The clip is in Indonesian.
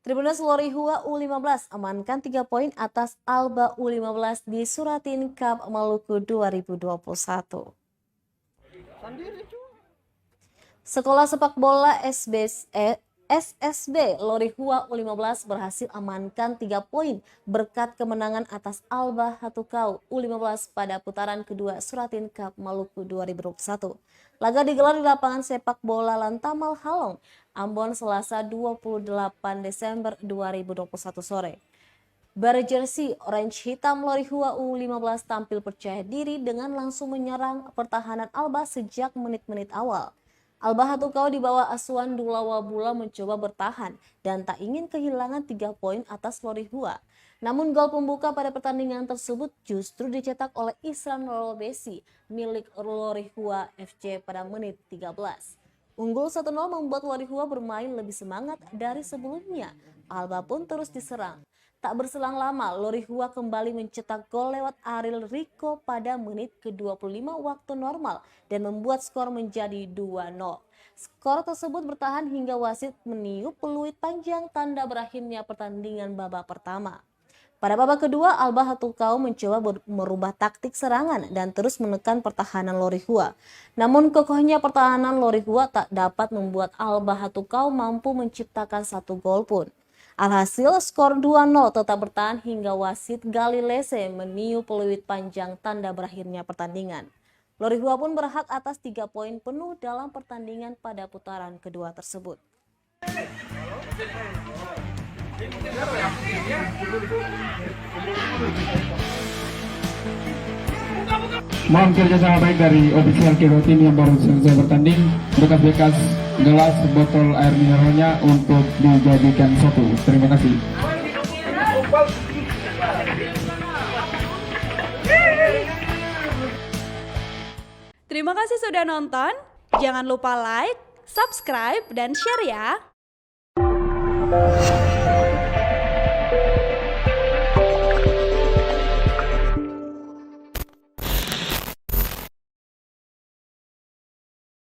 Tribuners Lorihua U15 amankan 3 poin atas Alba U15 di Suratin Cup Maluku 2021. Sekolah sepak bola SSB Lorihua U15 berhasil amankan 3 poin berkat kemenangan atas Alba Hatukau U15 pada putaran kedua Suratin Cup Maluku 2021. Laga digelar di lapangan sepak bola Lantamal Halong, Ambon, Selasa 28 Desember 2021 sore. Berjersey orange hitam Lorihua U15 tampil percaya diri dengan langsung menyerang pertahanan Alba sejak menit-menit awal. Alba Hatukau di bawah asuhan Dulawa Bula mencoba bertahan dan tak ingin kehilangan 3 poin atas Lorihua. Namun gol pembuka pada pertandingan tersebut justru dicetak oleh Isran Rolobesi milik Lorihua FC pada menit 13. Unggul 1-0 membuat Lorihua bermain lebih semangat dari sebelumnya. Alba pun terus diserang. Tak berselang lama, Lorihua kembali mencetak gol lewat Ariel Rico pada menit ke-25 waktu normal dan membuat skor menjadi 2-0. Skor tersebut bertahan hingga wasit meniup peluit panjang tanda berakhirnya pertandingan babak pertama. Pada babak kedua, Alba Hatukau mencoba merubah taktik serangan dan terus menekan pertahanan Lorihua. Namun kokohnya pertahanan Lorihua tak dapat membuat Alba Hatukau mampu menciptakan 1 gol pun. Alhasil skor 2-0 tetap bertahan hingga wasit Galilese meniup peluit panjang tanda berakhirnya pertandingan. Lorihua pun berhak atas 3 poin penuh dalam pertandingan pada putaran kedua tersebut. Mohon kerjasama baik dari ofisial Kiro Tim yang baru selesai bertanding. Bekas-bekas gelas botol air mineralnya untuk dijadikan satu. Terima kasih. Terima kasih sudah nonton. Jangan lupa like, subscribe, dan share ya.